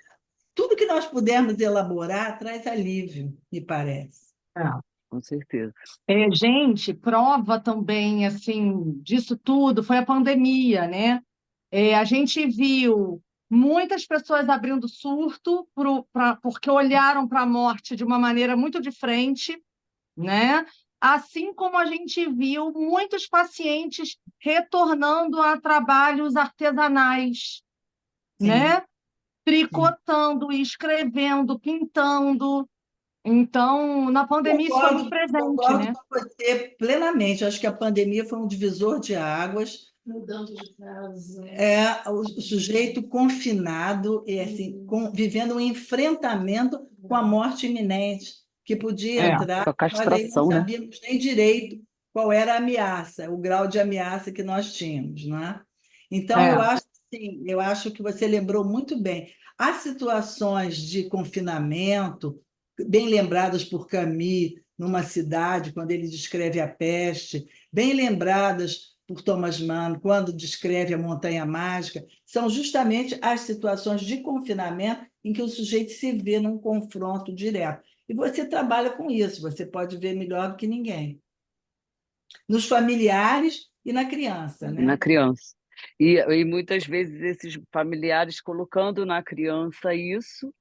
B: Tudo que nós pudermos elaborar traz alívio, me parece.
E: com certeza.
C: Gente, prova também assim disso tudo foi a pandemia, né? A gente viu muitas pessoas abrindo surto porque olharam para a morte de uma maneira muito diferente, né? Assim como a gente viu muitos pacientes retornando a trabalhos artesanais,
B: Sim,
C: né?
B: sim.
C: Tricotando, escrevendo, pintando. Então, na pandemia isso foi muito presente,
B: Concordo
C: né?
B: com você plenamente. Acho que a pandemia foi um divisor de águas.
A: Mudando de casa.
B: O sujeito confinado e assim, vivendo um enfrentamento com a morte iminente, que podia entrar,
E: Com a
B: nós aí não
E: castração, né?
B: sabíamos nem direito qual era a ameaça, o grau de ameaça que nós tínhamos, não é? Então,
C: É.
B: eu acho que você lembrou muito bem. As situações de confinamento, bem lembradas por Camus, numa cidade, quando ele descreve a peste, bem lembradas por Thomas Mann, quando descreve a Montanha Mágica, são justamente as situações de confinamento em que o sujeito se vê num confronto direto. E você trabalha com isso, você pode ver melhor do que ninguém. Nos familiares e na criança,
E: Na
B: né?
E: criança. E muitas vezes esses familiares colocando na criança isso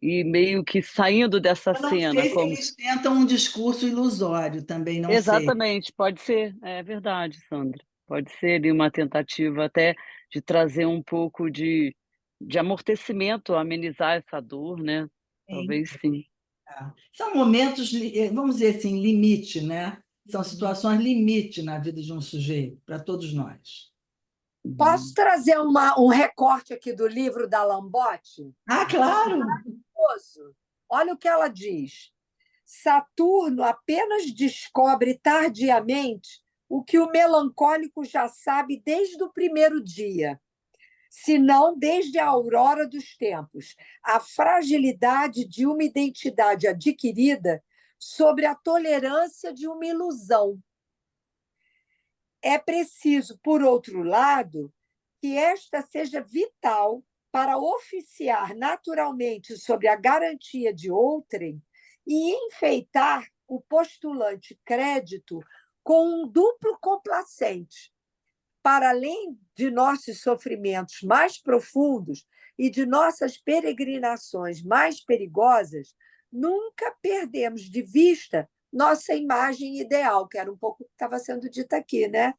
E: e meio que saindo dessa
B: Eu não
E: cena,
B: sei se
E: como
B: eles tentam um discurso ilusório, também não sei.
E: exatamente, pode ser, é verdade, Sandra. Pode ser ali uma tentativa até de trazer um pouco de amortecimento, amenizar essa dor, né?
B: Sim.
E: Talvez sim.
B: São momentos, vamos dizer assim, limite, né? São situações limite na vida de um sujeito, para todos nós.
D: Posso trazer um recorte aqui do livro da Lambotte?
B: Ah, claro!
D: Olha o que ela diz. Saturno apenas descobre tardiamente o que o melancólico já sabe desde o primeiro dia, se não desde a aurora dos tempos, a fragilidade de uma identidade adquirida sobre a tolerância de uma ilusão. É preciso, por outro lado, que esta seja vital para oficiar naturalmente sobre a garantia de outrem e enfeitar o postulante crédito com um duplo complacente. Para além de nossos sofrimentos mais profundos e de nossas peregrinações mais perigosas, nunca perdemos de vista nossa imagem ideal, que era um pouco o que estava sendo dito aqui, né?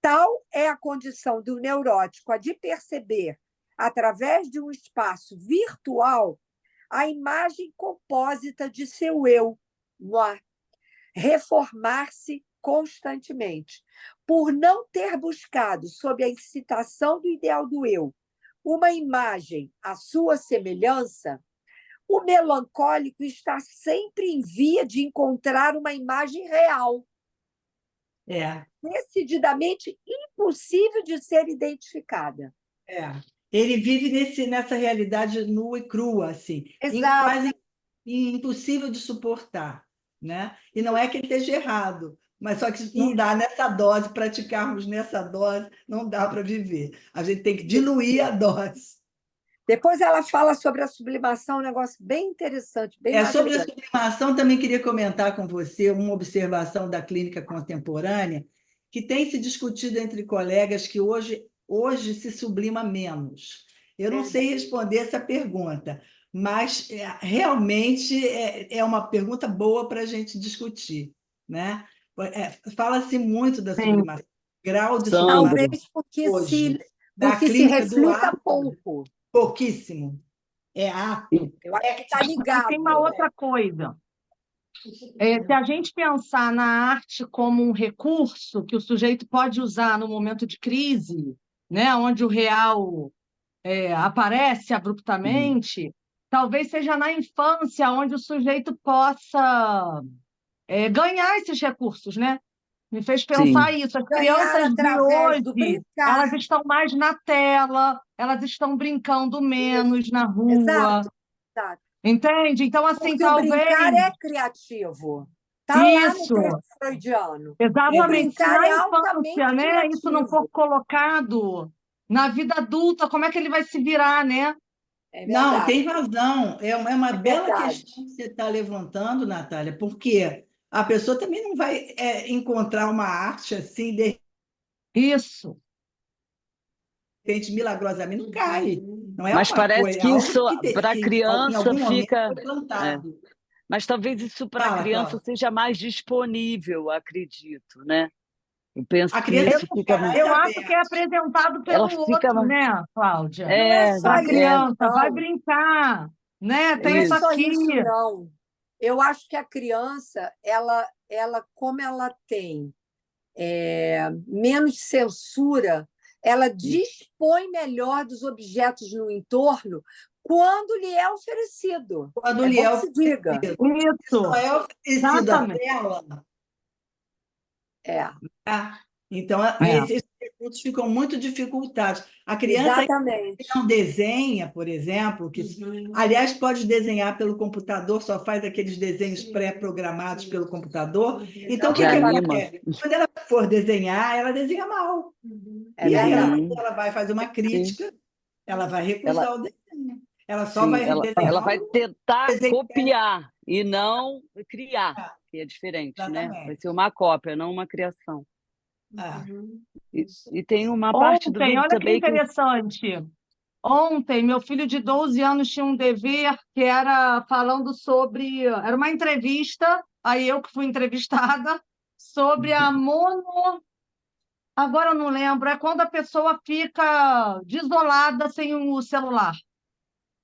D: Tal é a condição do neurótico, a de perceber, através de um espaço virtual, a imagem compósita de seu eu, reformar-se constantemente. Por não ter buscado, sob a incitação do ideal do eu, uma imagem à sua semelhança, o melancólico está sempre em via de encontrar uma imagem real,
B: É,
D: decididamente impossível de ser identificada.
B: é. Ele vive nessa realidade nua e crua, assim,
D: Exato.
B: quase impossível de suportar, né? E não é que ele esteja errado, mas só que não dá nessa dose, praticarmos nessa dose, não dá para viver. A gente tem que diluir a dose.
D: Depois ela fala sobre a sublimação, um negócio bem interessante, bem
B: Sobre a
D: bacana.
B: sublimação, também queria comentar com você uma observação da clínica contemporânea, que tem se discutido entre colegas que hoje se sublima menos. Eu não sei responder essa pergunta, mas realmente é uma pergunta boa para a gente discutir, né? Fala-se muito da
C: Sim.
B: sublimação, grau de
E: Sandra.
B: sublimação
D: Talvez porque
B: hoje, da
D: se
B: clínica do
D: reflita
B: ato,
D: pouco.
B: pouquíssimo. É ato.
D: Eu acho que está
C: Mas
D: ligado.
C: tem uma outra coisa. Se a gente pensar na arte como um recurso que o sujeito pode usar no momento de crise, né, onde o real aparece abruptamente, talvez seja na infância onde o sujeito possa ganhar esses recursos, né? Me fez pensar isso. As
D: Ganhar
C: crianças de
D: através do
C: hoje,
D: brincar.
C: elas estão mais na tela, elas estão brincando menos na rua,
D: Exato, exato.
C: entende? Então, assim,
D: Porque o brincar
C: talvez...
D: é criativo. Está lá no
C: Isso,
D: texto freudiano. O
C: exatamente. Se
D: brincar
C: na
D: é altamente
C: infância, né, isso não for
D: criativo.
C: colocado na vida adulta, como é que ele vai se virar, né?
D: É
B: Não,
D: verdade.
B: tem razão. É uma bela
D: verdade.
B: questão que você está levantando, Natália, porque a pessoa também não vai encontrar uma arte assim, de
C: Isso.
B: repente, milagrosamente, não cai. Não é
E: Mas
B: uma
E: parece
B: coisa, é
E: que isso
B: algo
E: para a
B: que em
E: criança
B: algum momento
E: fica.
B: foi plantado.
E: Mas talvez isso para a
B: Fala,
E: criança
B: Cláudia.
E: seja mais disponível, acredito, né? Eu penso
B: A
E: que
B: criança
E: isso
B: fica
E: fica.
B: mais
C: Eu acho que é
B: aberta.
C: apresentado
E: Ela
C: pelo
E: fica.
C: outro, né, Cláudia?
D: Não é só
C: A
D: isso,
C: criança vai
D: não.
C: brincar, né?
D: Não
C: Tem
D: é
C: isso
D: só
C: aqui.
D: isso, não. Eu acho que a criança, como ela tem menos censura, ela dispõe melhor dos objetos no entorno quando lhe é oferecido.
B: Quando
D: É
B: lhe
D: bom
B: é
D: que se diga.
B: oferecido. Só
C: Isso,
B: é oferecido a
C: exatamente.
B: tela.
D: É,
B: Então,
C: É.
B: esses recursos ficam muito dificultados. A criança
D: exatamente.
B: não desenha, por exemplo, aliás, pode desenhar pelo computador, só faz aqueles desenhos pré-programados pelo computador. Então, o que
E: Já
B: ela
E: anima.
B: quer? Quando ela for desenhar, ela desenha mal.
D: É
B: E aí
D: verdade.
B: ela vai fazer uma crítica, ela vai
E: Ela,
B: recusar o desenho. Ela só
E: sim,
B: vai
E: ela vai
B: desenhar o
E: tentar
B: desenho.
E: copiar e não criar, que é diferente, né? Vai
B: Exatamente.
E: ser uma cópia, não uma criação.
B: Ah,
E: E tem uma parte do
C: Ontem,
E: livro
C: olha que
E: também que.
C: interessante. Ontem, meu filho de 12 anos tinha um dever que era falando sobre. Era uma entrevista, aí eu que fui entrevistada, sobre a mono. Agora eu não lembro, é quando a pessoa fica desolada sem o celular.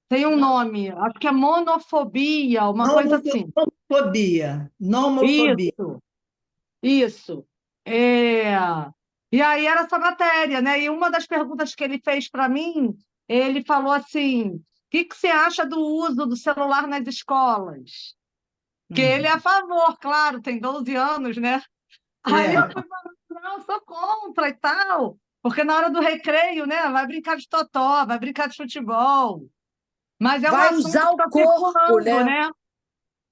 C: Tem um nome, acho que é monofobia, uma coisa assim.
B: nomofobia. Nomofobia.
C: Isso. É... E aí era essa matéria, né? E uma das perguntas que ele fez para mim, ele falou assim: o que você acha do uso do celular nas escolas? Que ele é a favor, claro, tem 12 anos, né? Aí eu fui falando, não, sou contra e tal, porque na hora do recreio, né? Vai brincar de totó, vai brincar de futebol. Mas é um
D: Vai
C: assunto
D: usar
C: que
D: o
C: está
D: corpo,
C: circulando,
D: né?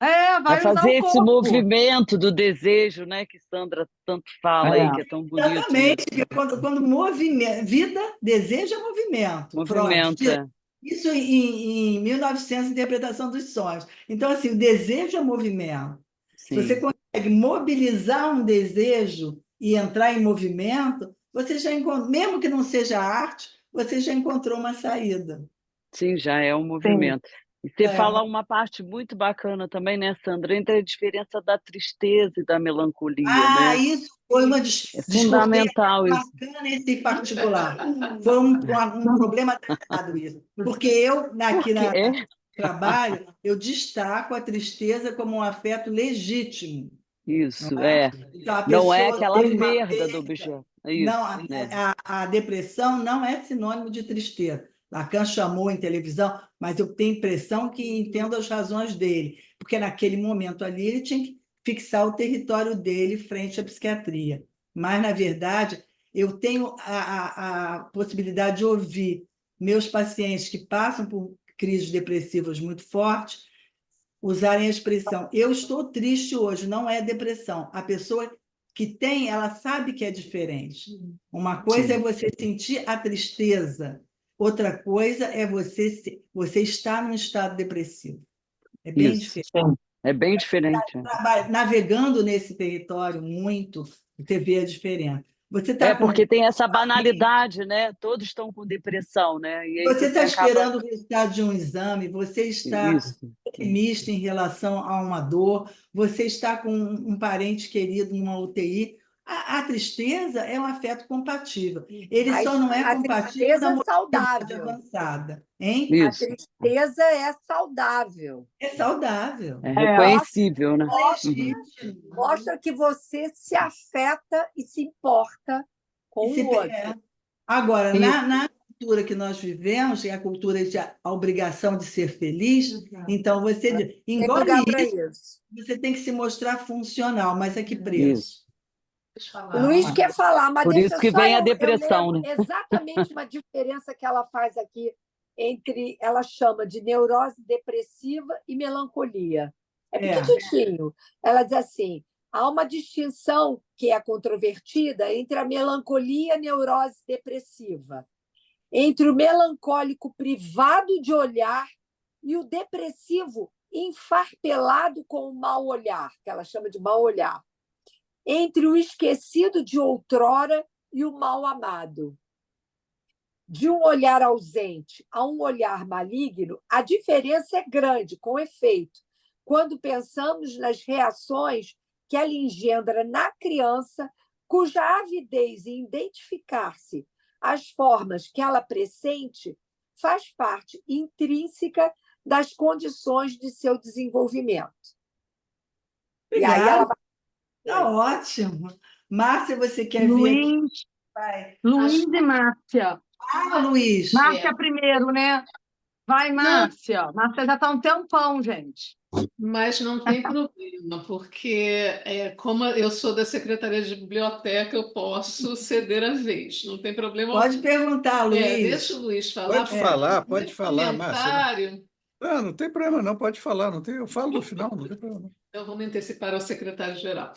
C: né?
E: Vai
C: Vai usar
E: fazer
C: o
E: esse
C: corpo.
E: movimento do desejo, né, que Sandra tanto fala aí, que é tão bonito
B: Exatamente,
E: isso.
B: quando movimento, vida deseja movimento. Freud
E: Movimento,
B: diz isso em 1900, Interpretação dos Sonhos. Então, assim, o desejo é movimento. Se você
E: sim.
B: consegue mobilizar um desejo e entrar em movimento, você já encontra, mesmo que não seja arte, você já encontrou uma saída.
E: Sim, já é um
C: Sim.
E: movimento. E você fala uma parte muito bacana também, né, Sandra, entre a diferença da tristeza e da melancolia, né?
B: Isso foi uma
E: É
B: discordância
E: fundamental isso.
B: bacana esse particular. Foi um problema danado isso. Porque eu, aqui
E: Porque
B: no trabalho, eu destaco a tristeza como um afeto legítimo.
E: isso,
B: Não é? Então, a
E: não é
B: pessoa
E: aquela
B: teve uma
E: perda do
B: perda.
E: objeto.
B: Não,
E: Isso, né?
B: a depressão não é sinônimo de tristeza. Lacan chamou em televisão, mas eu tenho a impressão que entendo as razões dele, porque naquele momento ali ele tinha que fixar o território dele frente à psiquiatria. Mas, na verdade, eu tenho a possibilidade de ouvir meus pacientes que passam por crises depressivas muito fortes usarem a expressão eu estou triste hoje, não é depressão. A pessoa que tem, ela sabe que é diferente. Uma coisa
E: Sim.
B: é você sentir a tristeza, outra coisa é você estar num estado depressivo. É bem
E: Isso,
B: diferente.
C: Sim.
E: é bem diferente.
B: Navegando nesse território muito, você vê a diferença. Você está com
E: Porque tem essa banalidade, né? Todos estão com depressão, né? E aí
B: Você
E: você
B: está
E: acaba.
B: esperando o resultado de um exame, você está
E: Isso.
B: pessimista em relação a uma dor, você está com um parente querido numa UTI. A tristeza é um afeto compatível. Ele só não é
D: A
B: compatível
D: tristeza
B: na
D: é
B: mortalidade
D: saudável.
B: avançada, hein?
D: A
E: Isso.
D: tristeza é saudável.
B: É saudável.
E: É
D: Mostra,
E: reconhecível, né?
B: É
E: Uhum.
B: legítimo.
D: mostra que você se afeta e se importa
B: E
D: com
B: se-
D: o outro.
B: Agora,
E: E
B: na cultura que nós vivemos, que é a cultura de a obrigação de ser feliz, então
D: Tem
B: engole
D: lugar para
B: isso,
D: isso.
B: você tem que se mostrar funcional, mas a que preço?
E: isso.
D: O Luiz quer falar, mas
E: Por isso
D: deixa
E: que
D: só
E: vem a
D: eu
E: depressão,
D: lembro
E: né?
D: exatamente uma diferença que ela faz aqui entre, ela chama de neurose depressiva e melancolia. É
B: É,
D: pequitinho. Ela diz assim, há uma distinção que é controvertida entre a melancolia e a neurose depressiva, entre o melancólico privado de olhar e o depressivo enfarpelado com o mau olhar, que ela chama de mau olhar, entre o esquecido de outrora e o mal amado. De um olhar ausente a um olhar maligno, a diferença é grande, com efeito, quando pensamos nas reações que ela engendra na criança, cuja avidez em identificar-se às formas que ela pressente faz parte intrínseca das condições de seu desenvolvimento. E aí ela
B: obrigada, está ótimo. Márcia, você quer vir aqui?
C: Luiz,
B: Vai.
C: Luiz e Márcia.
B: Luiz,
C: Márcia primeiro, né? Vai,
A: Não,
C: Márcia. Márcia já está um tempão, gente.
A: mas não tem problema, porque como eu sou da Secretaria de Biblioteca, eu posso ceder a vez, não tem problema
B: pode
A: algum.
B: perguntar,
A: Deixa o
B: Luiz.
A: Luiz falar,
F: Pode
A: porque
F: falar,
A: o meu
F: pode falar, Márcia.
A: comentário.
F: Não tem problema, não, pode falar. Não tem, eu falo no final, não tem problema.
A: Então, vou me antecipar ao secretário-geral.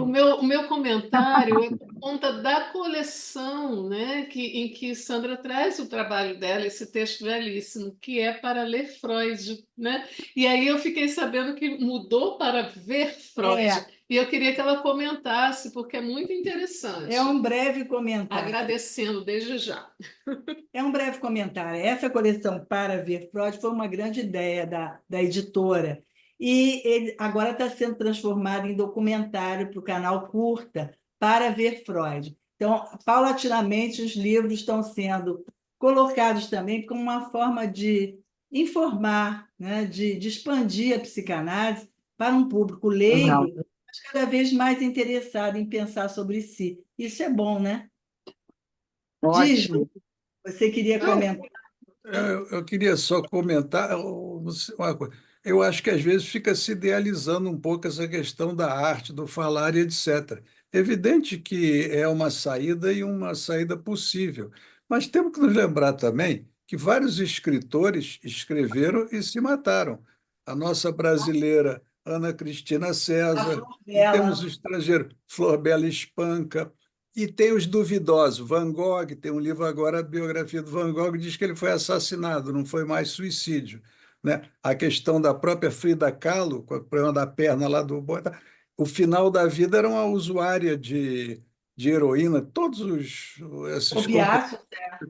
A: O meu comentário é por conta da coleção, né, em que Sandra traz o trabalho dela, esse texto belíssimo, que é para ler Freud, né? E aí eu fiquei sabendo que mudou para ver Freud. E eu queria que ela comentasse, porque é muito interessante.
B: É um breve comentário.
A: Agradecendo desde já.
B: É um breve comentário. Essa coleção Para Ver Freud foi uma grande ideia da editora. E ele agora está sendo transformado em documentário para o canal Curta Para Ver Freud. Então, paulatinamente, os livros estão sendo colocados também como uma forma de informar, né, de expandir a psicanálise para um público leigo, mas cada vez mais interessado em pensar sobre si. Isso é bom, né? Diz,
C: Ótimo.
B: você queria comentar?
F: Eu queria só comentar uma coisa. Eu acho que às vezes fica se idealizando um pouco essa questão da arte, do falar e etc. É evidente que é uma saída e uma saída possível, mas temos que nos lembrar também que vários escritores escreveram e se mataram. A nossa brasileira Ana Cristina
B: A
F: César,
B: flor
F: e temos
B: dela.
F: o estrangeiro Flor Bela Espanca, e tem os duvidosos. Van Gogh, tem um livro agora, a biografia do Van Gogh, diz que ele foi assassinado, não foi mais suicídio, né? A questão da própria Frida Kahlo, com o problema da perna lá do... O final da vida era uma usuária de heroína, todos esses
B: Opiáceos,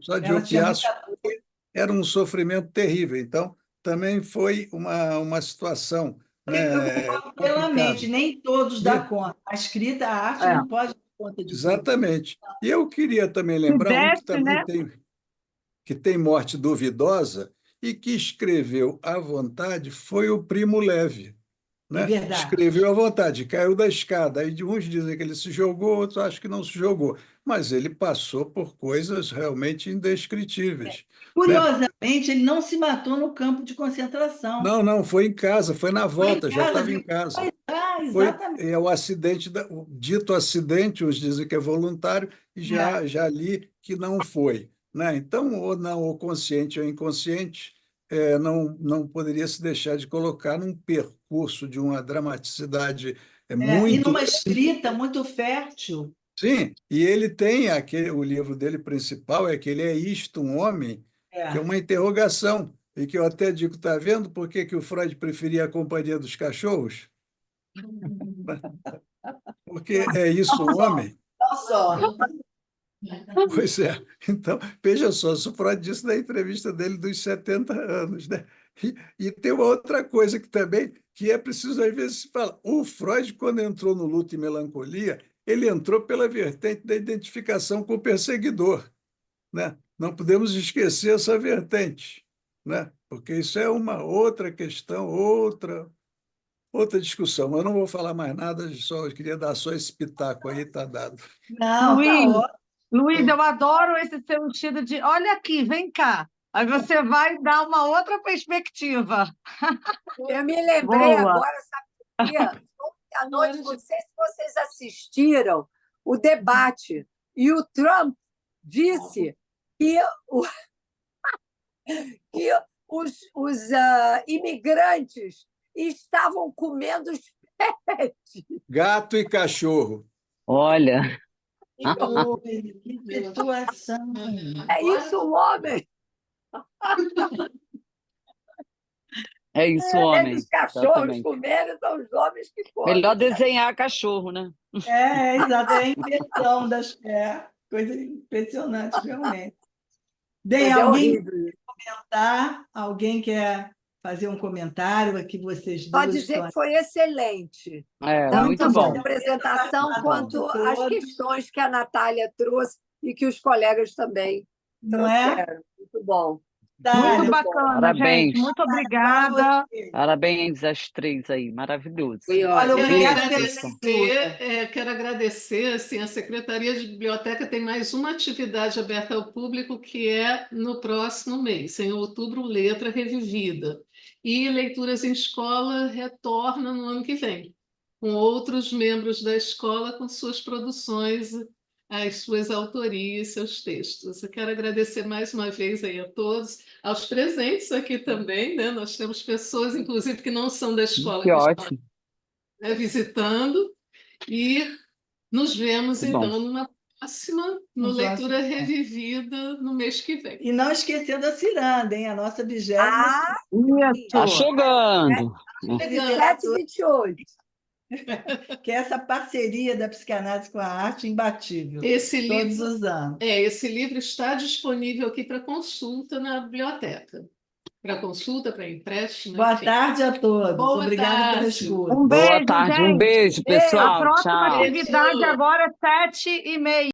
F: só de
B: ela tinha
F: opiáceos,
B: muita.
F: era um sofrimento terrível. Então, também foi uma situação,
B: Eu
F: né,
B: concordo plenamente,
F: complicada.
B: nem todos
F: E,
B: dão conta. A escrita, a arte
C: É.
B: não pode dar conta de tudo.
F: exatamente. E eu queria também
C: Se
F: lembrar um que
C: desse,
F: também
C: né?
F: tem morte duvidosa e que escreveu à vontade foi o Primo Levi,
B: É
F: né?
B: verdade.
F: Escreveu à vontade, caiu da escada. Aí uns dizem que ele se jogou, outros acham que não se jogou. Mas ele passou por coisas realmente indescritíveis, né?
B: Curiosamente, ele não se matou no campo de concentração.
F: Não, foi em casa, foi na
B: Foi em
F: volta, já
B: casa,
F: estava em casa.
B: exatamente.
F: O acidente, o dito acidente, uns dizem que é voluntário, e já li que não foi, né? Então, ou não, ou consciente ou inconsciente, não poderia se deixar de colocar num percurso de uma dramaticidade
B: E
F: muito.
B: numa escrita muito fértil.
F: Sim, e ele tem o livro dele principal é que ele é isto, um homem, que é uma interrogação, e que eu até digo, está vendo por que que o Freud preferia a companhia dos cachorros? Porque é isso o homem?
B: Não só.
F: Pois é. Então, veja só, isso o Freud disse na entrevista dele dos 70 anos, né? E tem uma outra coisa que também, que é preciso às vezes se falar. O Freud, quando entrou no Luto e Melancolia, ele entrou pela vertente da identificação com o perseguidor, né? Não podemos esquecer essa vertente, né? Porque isso é uma outra questão, outra discussão. Eu não vou falar mais nada, eu queria dar só esse pitaco aí, está dado.
B: Não, tá
C: Luiz,
B: ótimo.
C: Luiz, eu adoro esse seu estilo de olha aqui, vem cá. Aí você vai dar uma outra perspectiva.
D: Eu me lembrei
C: Boa.
D: agora, sabe por quê? Ontem à noite, não sei se vocês assistiram o debate, e o Trump disse que, que os imigrantes estavam comendo os pets.
F: Gato e cachorro.
E: Olha,
B: Ui, que situação.
D: É isso, o homem.
E: é isso,
D: Em
E: homem.
D: vez dos cachorros
E: Exatamente.
D: comerem, são os homens que comem.
E: Melhor desenhar cachorro, né?
B: Exato, é a inversão das. Coisa impressionante, realmente. Bem,
D: Mas é
B: alguém
D: horrível.
B: alguém quer fazer um comentário aqui, vocês
D: Só
B: duas
D: dizer
B: estão
D: que foi excelente.
E: É,
D: Tanto
E: muito
D: a
E: bom.
D: sua apresentação
B: Muito bom.
D: quanto as questões que a Natália trouxe e que os colegas também
B: Não é?
D: trouxeram. Muito bom.
B: Dália,
C: Muito
D: bom.
C: bacana,
E: Parabéns.
C: gente. Muito
B: fala
C: obrigada.
B: você.
E: Parabéns às três aí, maravilhoso.
D: Foi
B: Olha,
D: ótimo.
B: obrigada
E: Excelente
B: pela
E: sessão.
B: leitura.
A: Quero agradecer, assim, a Secretaria de Biblioteca tem mais uma atividade aberta ao público que é no próximo mês, em outubro, Letra Revivida. E Leituras em Escola retorna no ano que vem, com outros membros da escola com suas produções, as suas autorias, seus textos. Eu quero agradecer mais uma vez aí a todos, aos presentes aqui também, né? Nós temos pessoas, inclusive, que não são da escola,
E: Que
A: que estão,
E: ótimo.
A: né, visitando, e nos vemos,
E: Que bom.
A: então, numa próxima, no
B: No
A: Leitura
B: próximo.
A: Revivida, no mês que vem.
B: E não esquecendo a Ciranda, hein? A nossa 20ª
D: Ah,
E: Tá
C: Isso.
E: chegando.
B: de
D: 27 e
B: literatura,
D: 28.
B: que é essa parceria da psicanálise com a arte imbatível,
A: Esse
B: todos
A: livro,
B: os anos.
A: esse livro está disponível aqui para consulta na biblioteca. Para consulta, para empréstimo,
B: Boa
A: enfim.
B: tarde a todos.
A: Boa
B: Obrigada pela
A: tarde.
B: escuta.
C: Um
E: Boa
C: beijo,
E: tarde, um
C: gente.
E: beijo,
C: A
E: pessoal.
C: próxima
E: Tchau.
C: atividade agora é 7h30.